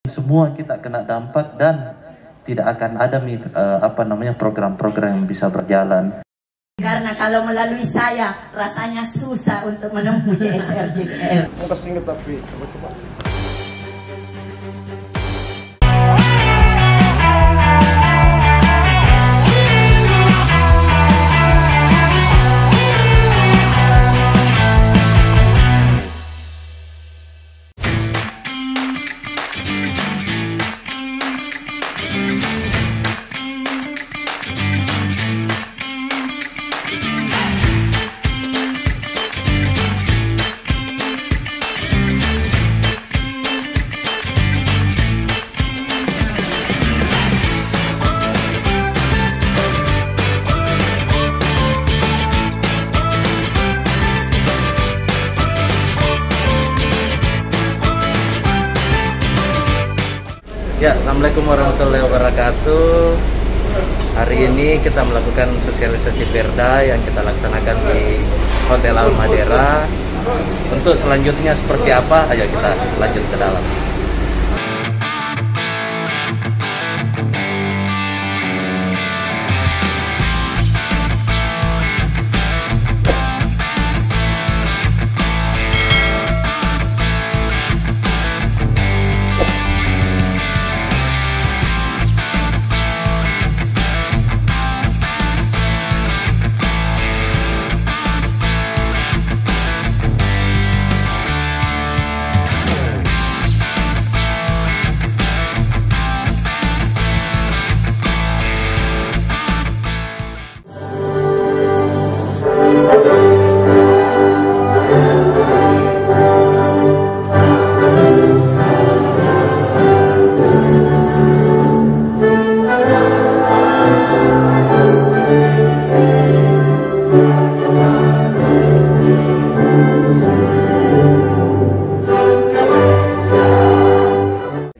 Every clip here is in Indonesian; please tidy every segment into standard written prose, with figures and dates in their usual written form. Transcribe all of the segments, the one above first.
Semua kita kena dampak dan tidak akan ada program-program yang bisa berjalan. Karena kalau melalui saya rasanya susah untuk menempuh JSR. Pasti ingat tapi coba-coba. Ya, Assalamualaikum warahmatullahi wabarakatuh. Hari ini kita melakukan sosialisasi Perda yang kita laksanakan di Hotel Al Madera. Untuk selanjutnya seperti apa? Ayo kita lanjut ke dalam.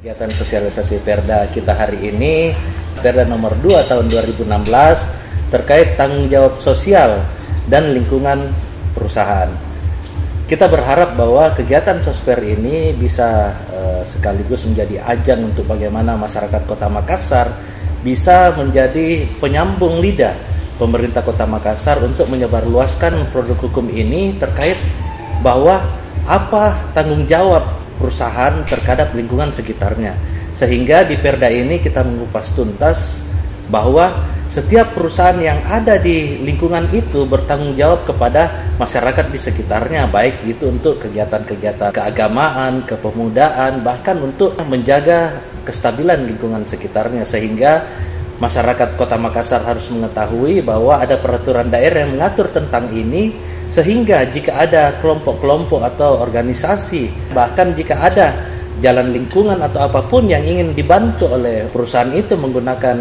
Kegiatan sosialisasi Perda kita hari ini, Perda nomor 2 tahun 2016 terkait tanggung jawab sosial dan lingkungan perusahaan. Kita berharap bahwa kegiatan Sosper ini bisa sekaligus menjadi ajang untuk bagaimana masyarakat Kota Makassar bisa menjadi penyambung lidah pemerintah Kota Makassar untuk menyebarluaskan produk hukum ini terkait bahwa apa tanggung jawab perusahaan terhadap lingkungan sekitarnya, sehingga di Perda ini kita mengupas tuntas bahwa setiap perusahaan yang ada di lingkungan itu bertanggung jawab kepada masyarakat di sekitarnya, baik itu untuk kegiatan-kegiatan keagamaan, kepemudaan, bahkan untuk menjaga kestabilan lingkungan sekitarnya, sehingga masyarakat Kota Makassar harus mengetahui bahwa ada peraturan daerah yang mengatur tentang ini, sehingga jika ada kelompok-kelompok atau organisasi, bahkan jika ada jalan lingkungan atau apapun yang ingin dibantu oleh perusahaan itu menggunakan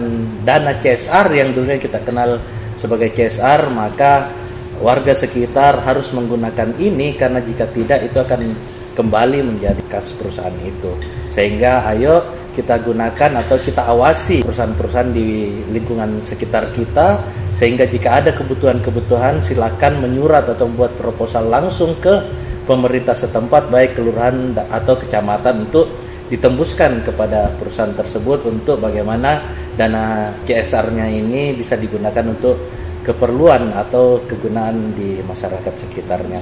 dana CSR yang dulunya kita kenal sebagai CSR, maka warga sekitar harus menggunakan ini, karena jika tidak itu akan kembali menjadi kas perusahaan itu. Sehingga ayo kita gunakan atau kita awasi perusahaan-perusahaan di lingkungan sekitar kita, sehingga jika ada kebutuhan-kebutuhan silakan menyurat atau membuat proposal langsung ke pemerintah setempat, baik kelurahan atau kecamatan, untuk ditembuskan kepada perusahaan tersebut untuk bagaimana dana CSR-nya ini bisa digunakan untuk keperluan atau kegunaan di masyarakat sekitarnya.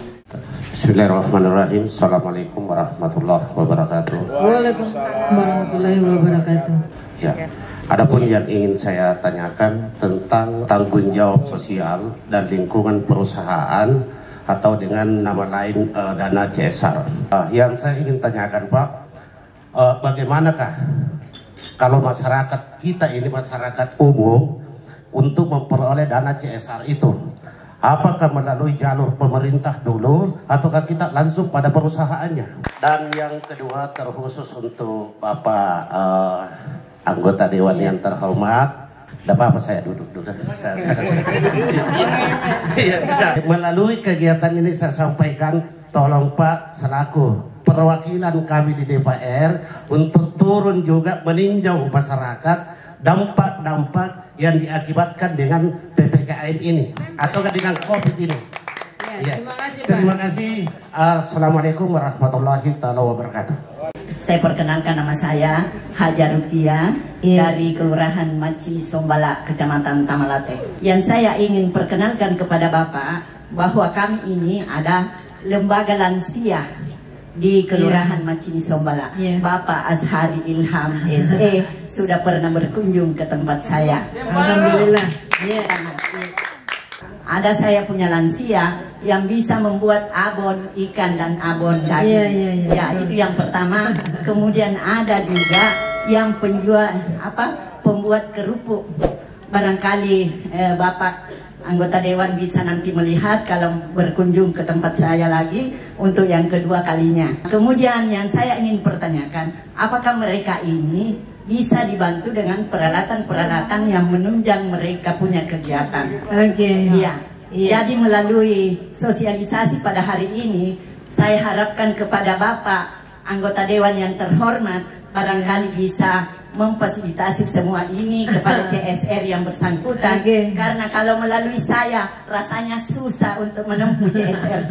Bismillahirrahmanirrahim. Assalamualaikum warahmatullahi wabarakatuh. Waalaikumsalam warahmatullahi wabarakatuh. Ya, adapun yang ingin saya tanyakan tentang tanggung jawab sosial dan lingkungan perusahaan atau dengan nama lain dana CSR. Yang saya ingin tanyakan, Pak, bagaimanakah kalau masyarakat kita ini masyarakat umum untuk memperoleh dana CSR itu? Apakah melalui jalur pemerintah dulu ataukah kita langsung pada perusahaannya? Dan yang kedua, terkhusus untuk Bapak anggota Dewan yang terhormat, tidak apa-apa saya duduk dulu. Melalui kegiatan ini saya sampaikan, tolong Pak selaku perwakilan kami di DPR untuk turun juga meninjau masyarakat dampak-dampak yang diakibatkan dengan PPKM ini atau dengan COVID ini. Ya, terima kasih. Terima kasih. Assalamualaikum warahmatullahi wabarakatuh. Saya perkenalkan, nama saya Haja Rukia dari Kelurahan Maci Sombala, Kecamatan Tamalate. Yang saya ingin perkenalkan kepada Bapak bahwa kami ini ada lembaga lansia di Kelurahan Maci Sombala. Bapak Azhari Ilham SE sudah pernah berkunjung ke tempat saya. Alhamdulillah. Ada saya punya lansia yang bisa membuat abon ikan dan abon daging. Ya, itu yang pertama. Kemudian ada juga yang pembuat kerupuk. Barangkali Bapak anggota dewan bisa nanti melihat kalau berkunjung ke tempat saya lagi untuk yang kedua kalinya. Kemudian yang saya ingin pertanyakan, apakah mereka ini bisa dibantu dengan peralatan-peralatan yang menunjang mereka punya kegiatan? Iya. Jadi melalui sosialisasi pada hari ini, saya harapkan kepada Bapak anggota dewan yang terhormat, barangkali bisa memfasilitasi semua ini kepada CSR yang bersangkutan. Karena kalau melalui saya rasanya susah untuk menempuh CSR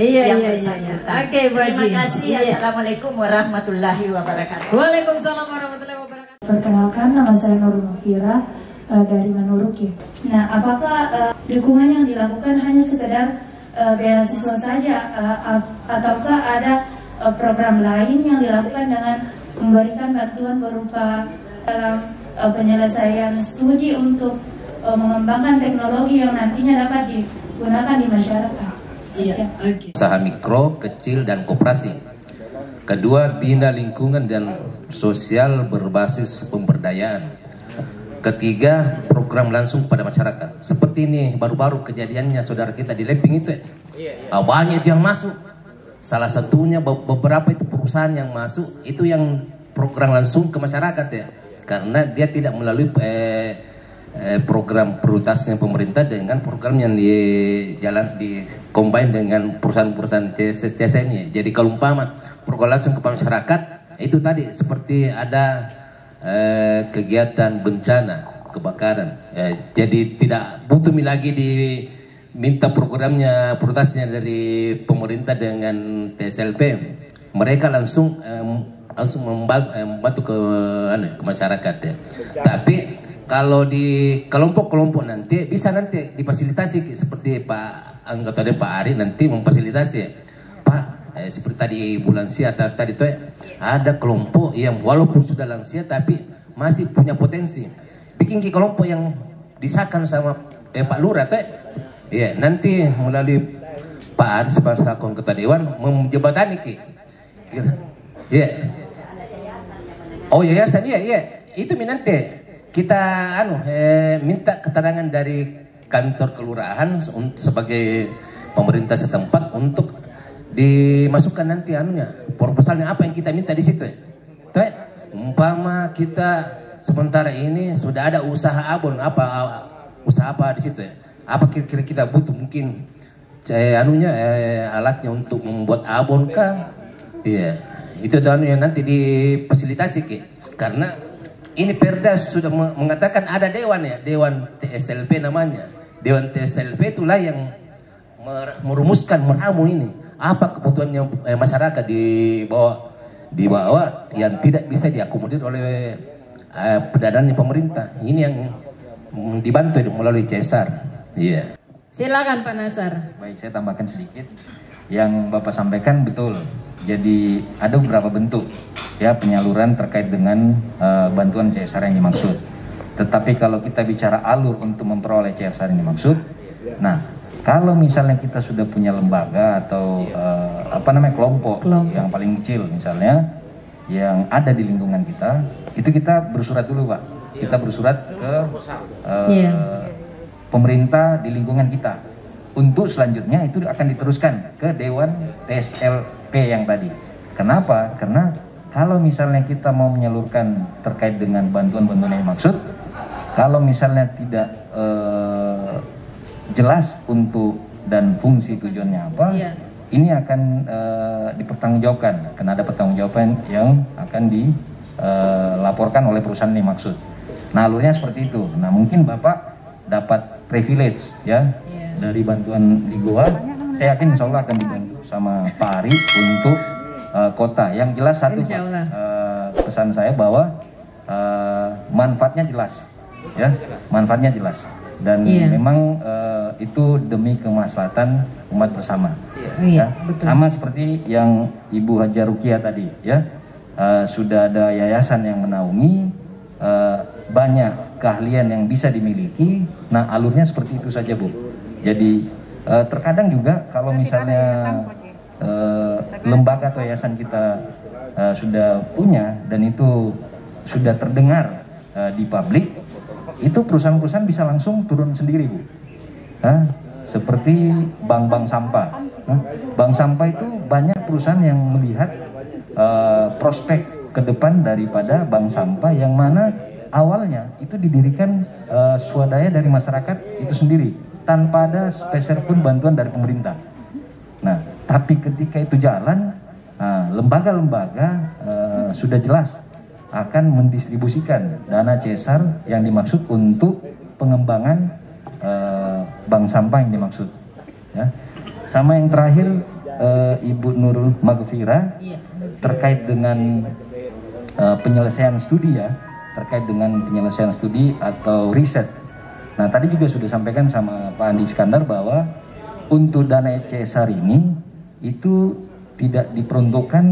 yang bersangkutan. Terima kasih. Assalamualaikum warahmatullahi wabarakatuh. Waalaikumsalam warahmatullahi wabarakatuh. Perkenalkan, nama saya Nurul Mufira dari Manuruk. Nah, apakah dukungan yang dilakukan hanya sekedar beasiswa saja, ataukah ada program lain yang dilakukan dengan memberikan bantuan berupa dalam penyelesaian studi untuk mengembangkan teknologi yang nantinya dapat digunakan di masyarakat? Usaha mikro, kecil, dan koperasi. Kedua, bina lingkungan dan sosial berbasis pemberdayaan. Ketiga, program langsung pada masyarakat. Seperti ini baru-baru kejadiannya saudara kita di Leping itu. Banyak yang masuk. Salah satunya beberapa itu perusahaan yang masuk itu yang program langsung ke masyarakat ya, karena dia tidak melalui program prioritasnya pemerintah dengan program yang di combine dengan perusahaan-perusahaan CSR ini. Jadi kalau umpama program langsung ke masyarakat itu tadi seperti ada kegiatan bencana kebakaran, jadi tidak butuh lagi minta programnya prioritasnya dari pemerintah dengan TSLP, mereka langsung membantu ke masyarakat ya. Tapi kalau di kelompok-kelompok nanti bisa nanti difasilitasi seperti Pak anggota Pak Ari nanti memfasilitasi ya. Pak, seperti tadi Bu lansia tadi tuh ada kelompok yang walaupun sudah lansia tapi masih punya potensi. Bikin kelompok yang disahkan sama Pak Lurah tuh. Iya, nanti melalui Pak Ari sebagai ketua dewan menjembatani Iya. Oh yayasan iya. Itu nanti kita minta keterangan dari kantor kelurahan sebagai pemerintah setempat untuk dimasukkan nanti proposalnya apa yang kita minta di situ. Umpama kita sementara ini sudah ada usaha abon usaha apa di situ ya. Apa kira-kira kita butuh mungkin alatnya untuk membuat abon kah? Iya, itu yang nanti difasilitasi karena ini Perda sudah mengatakan ada dewan ya, dewan TSLP namanya. Dewan TSLP itulah yang merumuskan meramu ini apa kebutuhannya masyarakat di bawah yang tidak bisa diakomodir oleh pendanaan pemerintah. Ini yang dibantu melalui CSR. Iya. Silakan Pak Nasar. Baik, saya tambahkan sedikit. Yang Bapak sampaikan betul. Jadi ada beberapa bentuk ya penyaluran terkait dengan bantuan CSR yang dimaksud. Tetapi kalau kita bicara alur untuk memperoleh CSR yang dimaksud, nah kalau misalnya kita sudah punya lembaga atau kelompok yang paling kecil misalnya yang ada di lingkungan kita, itu kita bersurat dulu Pak. Kita bersurat ke pemerintah di lingkungan kita. Untuk selanjutnya itu akan diteruskan ke Dewan TSLP yang tadi. Kenapa? Karena kalau misalnya kita mau menyalurkan terkait dengan bantuan-bantuan yang dimaksud, kalau misalnya tidak jelas untuk dan fungsi tujuannya apa, ini akan dipertanggungjawabkan. Karena ada pertanggungjawaban yang akan dilaporkan oleh perusahaan yang dimaksud. Nah alurnya seperti itu. Nah mungkin Bapak dapat privilege ya dari bantuan di Goa. Saya yakin insya Allah akan dibantu sama Pak Ari untuk kota. Yang jelas satu pesan saya bahwa manfaatnya jelas, ya, manfaatnya jelas, dan memang itu demi kemaslahatan umat bersama. Ya. Sama seperti yang Ibu Haja Rukia tadi, ya, sudah ada yayasan yang menaungi, banyak keahlian yang bisa dimiliki. Nah, alurnya seperti itu saja, Bu. Jadi terkadang juga kalau misalnya lembaga atau yayasan kita sudah punya dan itu sudah terdengar di publik, itu perusahaan-perusahaan bisa langsung turun sendiri, Bu. Seperti bank-bank sampah. Bank sampah itu banyak perusahaan yang melihat prospek ke depan daripada bank sampah, yang mana awalnya itu didirikan swadaya dari masyarakat itu sendiri, tanpa ada spesial pun bantuan dari pemerintah. Nah, tapi ketika itu jalan, lembaga-lembaga sudah jelas akan mendistribusikan dana CSR yang dimaksud untuk pengembangan bank sampah yang dimaksud. Ya. Sama yang terakhir, Ibu Nurul Magfira terkait dengan penyelesaian studi, ya, terkait dengan penyelesaian studi atau riset. Nah, tadi juga sudah sampaikan sama Pak Andi Iskandar bahwa untuk dana CSR ini itu tidak diperuntukkan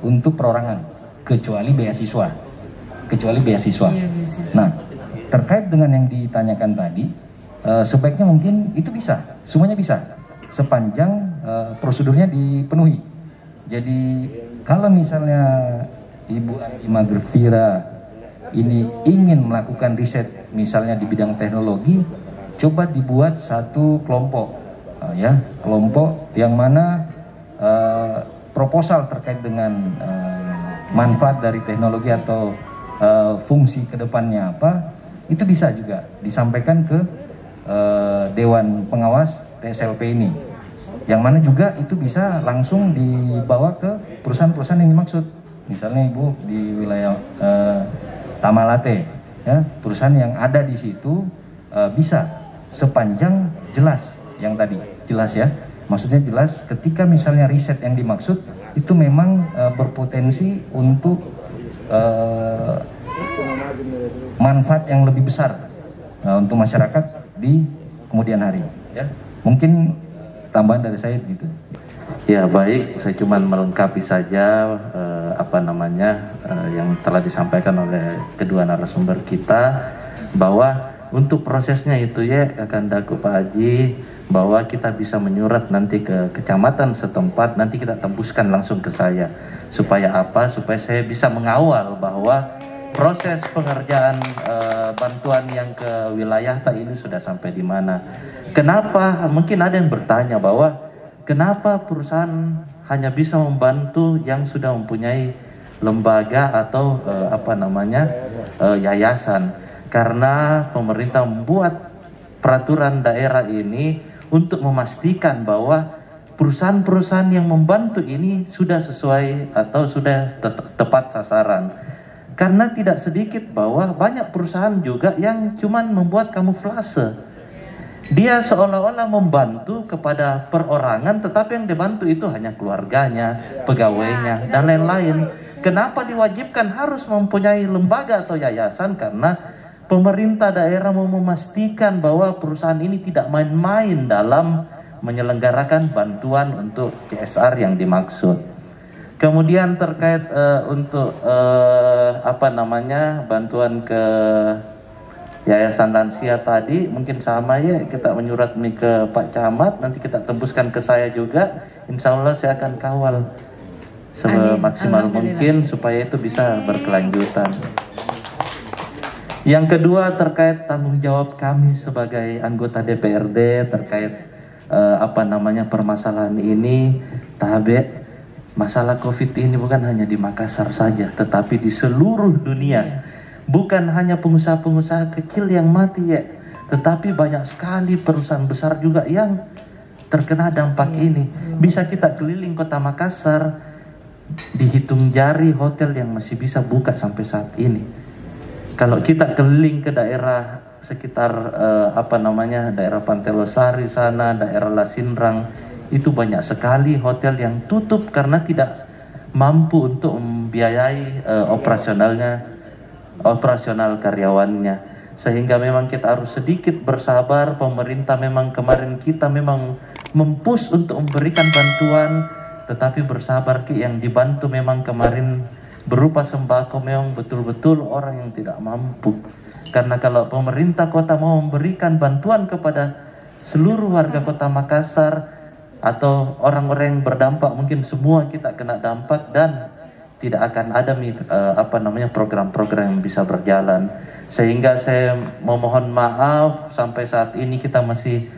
untuk perorangan, kecuali beasiswa. Nah, terkait dengan yang ditanyakan tadi, sebaiknya mungkin itu bisa, semuanya bisa, sepanjang prosedurnya dipenuhi. Jadi kalau misalnya Ibu Andi Magfira ini ingin melakukan riset misalnya di bidang teknologi, coba dibuat satu kelompok, ya, kelompok yang mana proposal terkait dengan manfaat dari teknologi atau fungsi kedepannya apa, itu bisa juga disampaikan ke Dewan Pengawas TSLP ini, yang mana juga itu bisa langsung dibawa ke perusahaan-perusahaan yang dimaksud. Misalnya Ibu di wilayah Tamalate, ya, perusahaan yang ada di situ bisa, sepanjang jelas yang tadi, jelas, ya, maksudnya jelas ketika misalnya riset yang dimaksud itu memang berpotensi untuk manfaat yang lebih besar untuk masyarakat di kemudian hari, ya. Mungkin tambahan dari saya gitu. Ya, baik, saya cuma melengkapi saja yang telah disampaikan oleh kedua narasumber kita, bahwa untuk prosesnya itu, ya, akan daku Pak Haji, bahwa kita bisa menyurat nanti ke kecamatan setempat, nanti kita tembuskan langsung ke saya. Supaya apa? Supaya saya bisa mengawal bahwa proses pengerjaan bantuan yang ke wilayah ini sudah sampai di mana. Kenapa? Mungkin ada yang bertanya bahwa kenapa perusahaan hanya bisa membantu yang sudah mempunyai lembaga atau yayasan. Karena pemerintah membuat peraturan daerah ini untuk memastikan bahwa perusahaan-perusahaan yang membantu ini sudah sesuai atau sudah tepat sasaran. Karena tidak sedikit bahwa banyak perusahaan juga yang cuman membuat kamuflase. Dia seolah-olah membantu kepada perorangan, tetapi yang dibantu itu hanya keluarganya, pegawainya, dan lain-lain. Kenapa diwajibkan harus mempunyai lembaga atau yayasan? Karena pemerintah daerah mau memastikan bahwa perusahaan ini tidak main-main dalam menyelenggarakan bantuan untuk CSR yang dimaksud. Kemudian terkait bantuan ke Yayasan Lansia tadi, mungkin sama, ya, kita menyurat nih ke Pak Camat, nanti kita tembuskan ke saya juga. Insya Allah saya akan kawal semaksimal mungkin supaya itu bisa berkelanjutan. Yang kedua terkait tanggung jawab kami sebagai anggota DPRD terkait permasalahan ini. Masalah COVID ini bukan hanya di Makassar saja, tetapi di seluruh dunia. Bukan hanya pengusaha-pengusaha kecil yang mati, ya, tetapi banyak sekali perusahaan besar juga yang terkena dampak ini. Bisa kita keliling kota Makassar, dihitung jari hotel yang masih bisa buka sampai saat ini. Kalau kita keliling ke daerah sekitar daerah Pantai Losari sana, daerah Lasinrang, itu banyak sekali hotel yang tutup karena tidak mampu untuk membiayai operasional karyawannya. Sehingga memang kita harus sedikit bersabar. Pemerintah memang kemarin kita memang mempush untuk memberikan bantuan, tetapi bersabar yang dibantu memang kemarin berupa sembako memang betul-betul orang yang tidak mampu. Karena kalau pemerintah kota mau memberikan bantuan kepada seluruh warga kota Makassar atau orang-orang yang berdampak, mungkin semua kita kena dampak dan tidak akan ada program-program yang bisa berjalan. Sehingga saya memohon maaf, sampai saat ini kita masih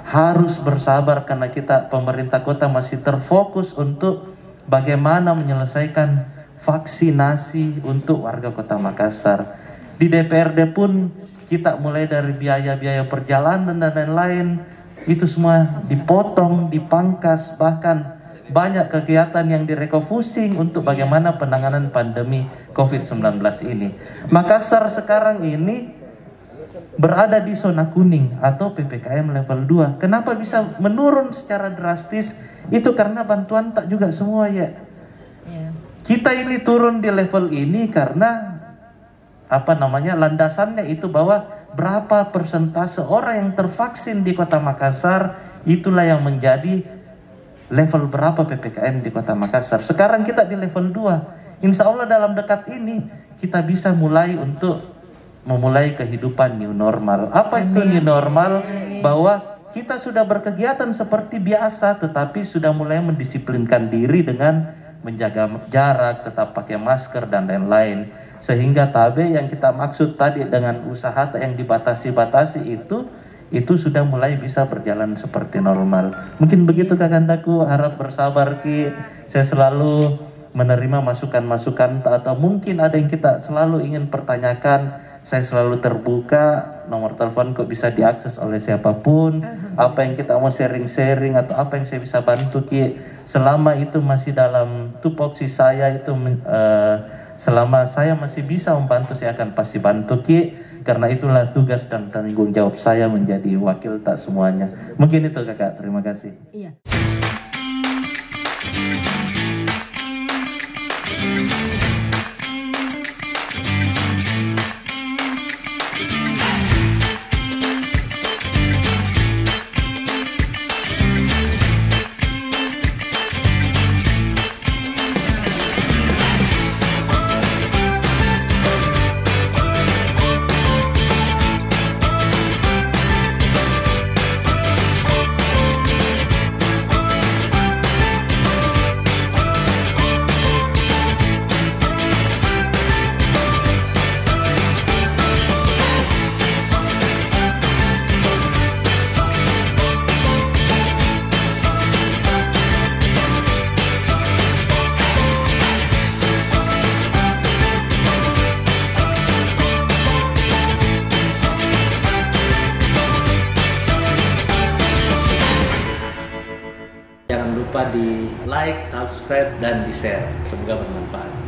harus bersabar karena pemerintah kota masih terfokus untuk bagaimana menyelesaikan vaksinasi untuk warga kota Makassar. Di DPRD pun kita mulai dari biaya-biaya perjalanan dan lain-lain, itu semua dipotong, dipangkas, bahkan banyak kegiatan yang direfocusing untuk bagaimana penanganan pandemi COVID-19 ini. Makassar sekarang ini berada di zona kuning atau PPKM level 2. Kenapa bisa menurun secara drastis? Itu karena bantuan tak juga semua ya. Kita ini turun di level ini karena landasannya itu bahwa berapa persentase orang yang tervaksin di kota Makassar, itulah yang menjadi level berapa PPKM di kota Makassar. Sekarang kita di level 2. Insya Allah dalam dekat ini kita bisa memulai kehidupan new normal. Apa itu new normal? Bahwa kita sudah berkegiatan seperti biasa, tetapi sudah mulai mendisiplinkan diri dengan menjaga jarak, tetap pakai masker dan lain-lain. Sehingga tabe yang kita maksud tadi dengan usaha yang dibatasi-batasi itu sudah mulai bisa berjalan seperti normal. Mungkin begitu Kakandaku, harap bersabar Ki. Saya selalu menerima masukan-masukan atau mungkin ada yang kita selalu ingin pertanyakan. Saya selalu terbuka, nomor telepon kok bisa diakses oleh siapapun. Apa yang kita mau sharing-sharing atau apa yang saya bisa bantu Ki, selama itu masih dalam tupoksi saya itu selama saya masih bisa membantu, saya akan pasti bantu Ki. Karena itulah tugas dan tanggung jawab saya menjadi wakil tak semuanya. Mungkin itu Kakak, terima kasih. Iya. Jangan lupa di like, subscribe, dan di share. Semoga bermanfaat.